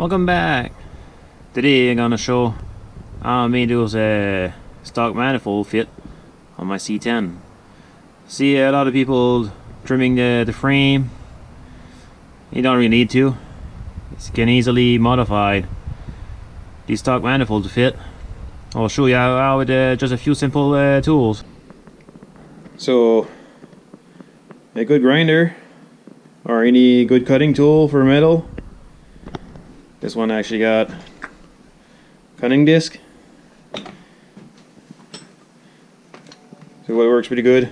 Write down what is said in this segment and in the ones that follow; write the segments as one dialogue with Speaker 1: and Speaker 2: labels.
Speaker 1: Welcome back. Today I'm gonna show how I made those stock manifold fit on my C10. See, a lot of people trimming the frame. You don't really need to. You can easily modify these stock manifolds to fit. I'll show you how with just a few simple tools. So, a good grinder or any good cutting tool for metal. This one actually got cutting disc, so it works pretty good.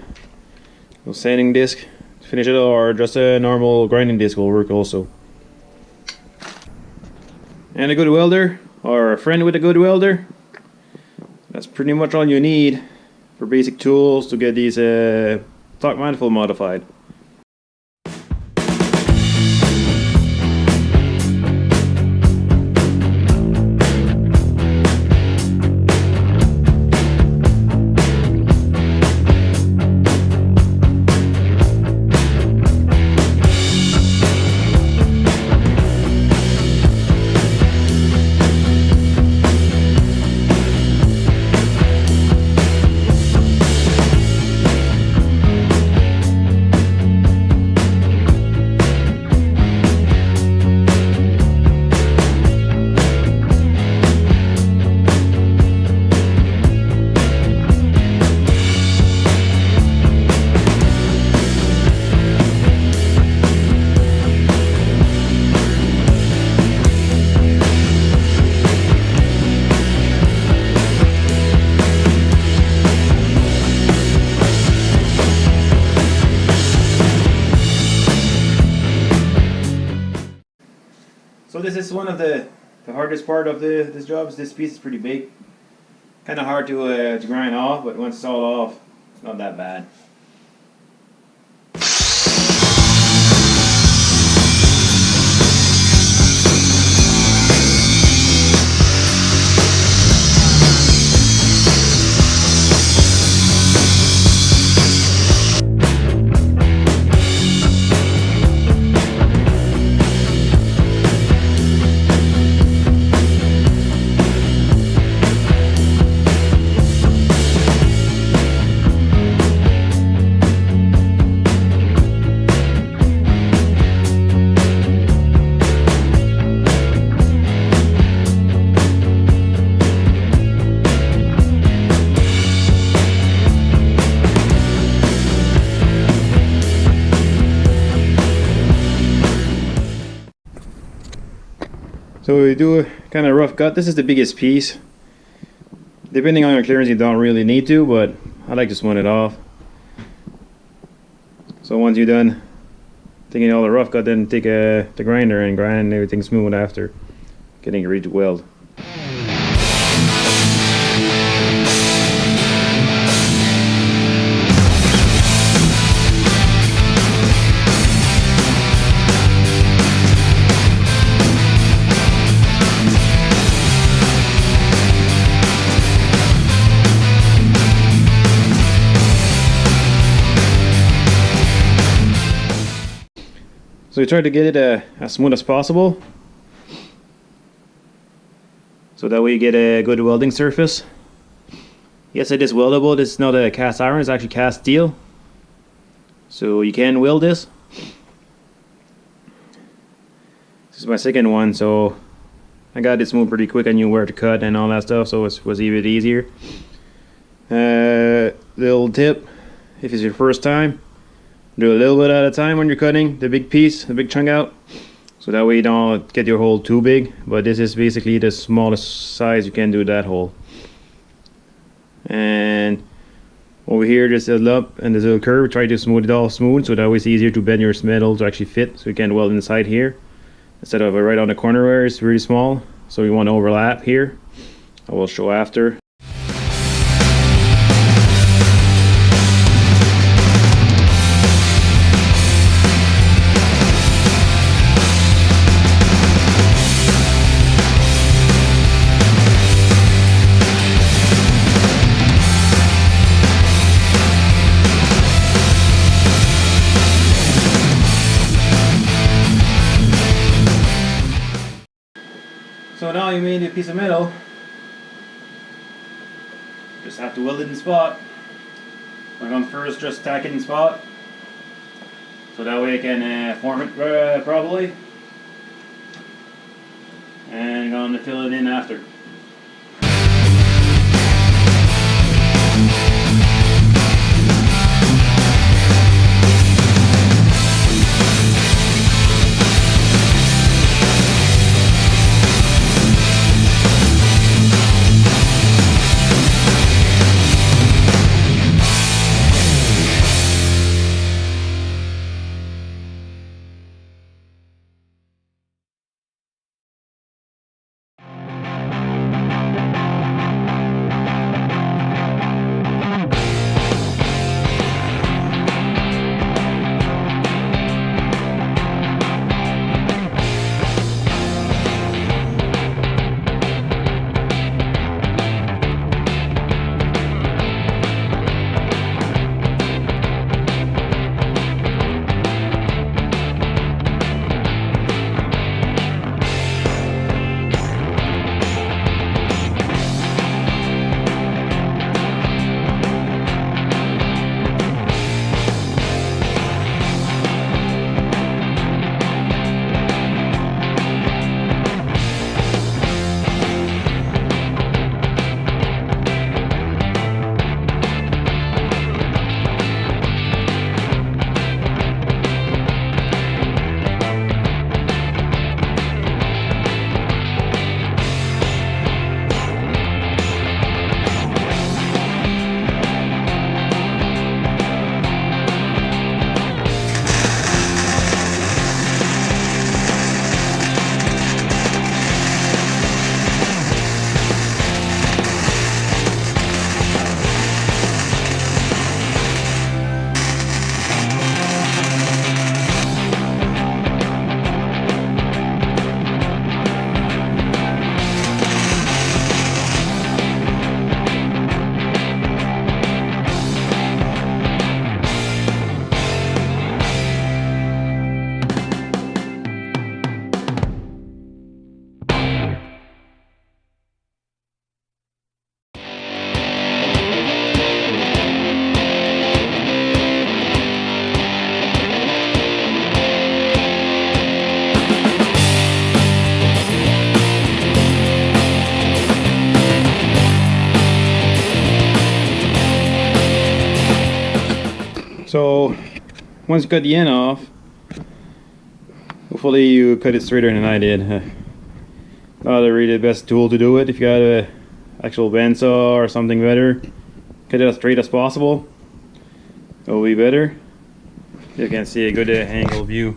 Speaker 1: A sanding disc to finish it, or just a normal grinding disc will work also. And a good welder, or a friend with a good welder. That's pretty much all you need for basic tools to get these stock manifold modified. So this is one of the hardest part of this job. Is this piece is pretty big, kind of hard to grind off, but once it's all off, it's not that bad. So we do a kind of rough cut. This is the biggest piece. Depending on your clearance, you don't really need to, but I like to smooth it off. So once you're done taking all the rough cut, then take the grinder and grind everything smooth after getting it ready to weld. So we try to get it as smooth as possible, so that way you get a good welding surface. Yes, it is weldable. This is not a cast iron, it's actually cast steel, so you can weld this. This is my second one, so I got it smooth pretty quick. I knew where to cut and all that stuff, so it was even easier. Little tip, if it's your first time, do a little bit at a time when you're cutting the big piece, the big chunk out, so that way you don't get your hole too big. But this is basically the smallest size you can do that hole. And over here, there's a lump and there's a little curve. Try to smooth it all smooth, so that way it's easier to bend your metal to actually fit, so you can weld inside here instead of right on the corner where it's really small. So we want to overlap here. I will show after. So now you made a piece of metal. Just have to weld it in spot. I'm going to first just tack it in spot, so that way I can form it properly. And I'm going to fill it in after. So once you cut the end off, hopefully you cut it straighter than I did. Not really the best tool to do it. If you got a actual bandsaw or something better, cut it as straight as possible. It'll be better. You can see a good angle view.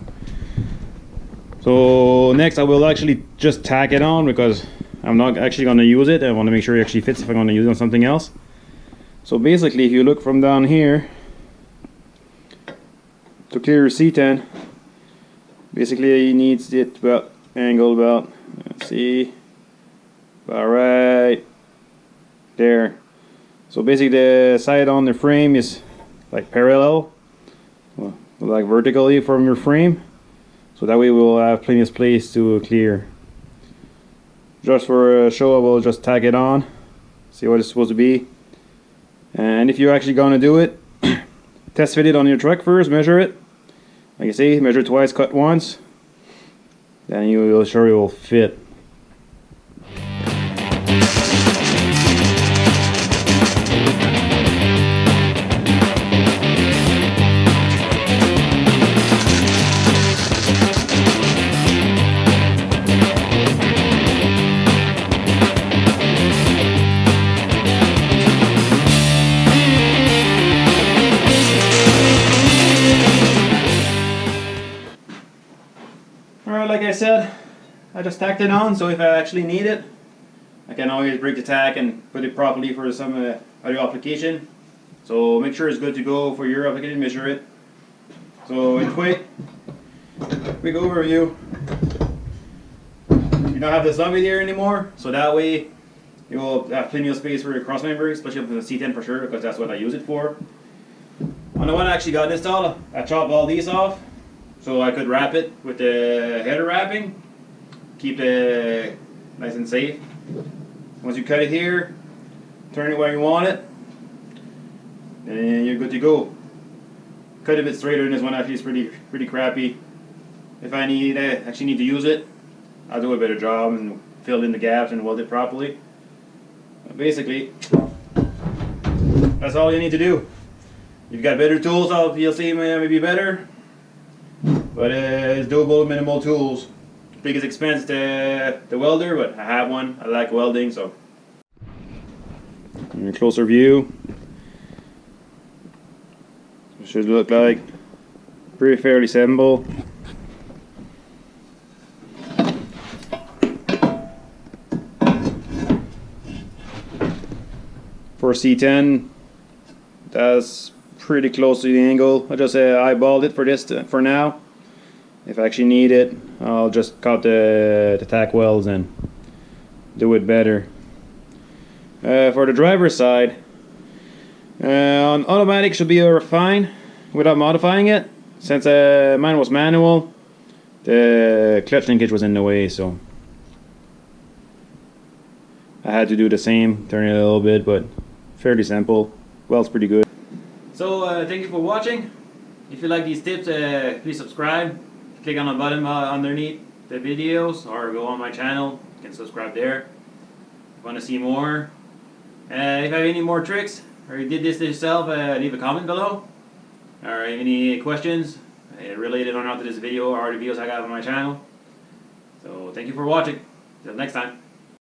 Speaker 1: So next I will actually just tack it on, because I'm not actually going to use it. I want to make sure it actually fits if I'm going to use it on something else. So basically, if you look from down here to clear your C10, basically it needs it about angled about, let's see, about right there. So basically the side on the frame is like parallel, well, like vertically from your frame, so that way we'll have plenty of space to clear. Just for a show, I will just tack it on, see what it's supposed to be. And if you're actually gonna do it, test fit it on your truck first, measure it. Like I say, measure twice, cut once, then you will sure it will fit. Alright, like I said, I just tacked it on, so if I actually need it, I can always break the tack and put it properly for some other application. So make sure it's good to go for your application, measure it. So anyway, quick overview. You don't have the zombie there anymore, so that way you will have plenty of space for your cross member, especially for the C10 for sure, because that's what I use it for. On the one I actually got installed, I chopped all these off, so I could wrap it with the header wrapping, keep the nice and safe. Once you cut it here, turn it where you want it, and you're good to go. Cut it a bit straighter than this one. Actually, it's pretty crappy. If I actually need to use it, I'll do a better job and fill in the gaps and weld it properly. But basically, that's all you need to do. If you've got better tools, you'll see maybe better. But it's doable with minimal tools. Biggest expense the welder, but I have one. I like welding, so. In a closer view, it should look like pretty fairly simple. For C10, that's pretty close to the angle. I just eyeballed it for this for now. If I actually need it, I'll just cut the tack welds and do it better. For the driver's side, on automatic should be fine without modifying it. Since mine was manual, the clutch linkage was in the way, so I had to do the same, turn it a little bit, but fairly simple. Welds pretty good. So thank you for watching. If you like these tips, please subscribe. Click on the button underneath the videos, or go on my channel. You can subscribe there. If you want to see more. If you have any more tricks, or you did this yourself, leave a comment below. Or any questions related or not to this video or the videos I got on my channel. So thank you for watching. Till next time.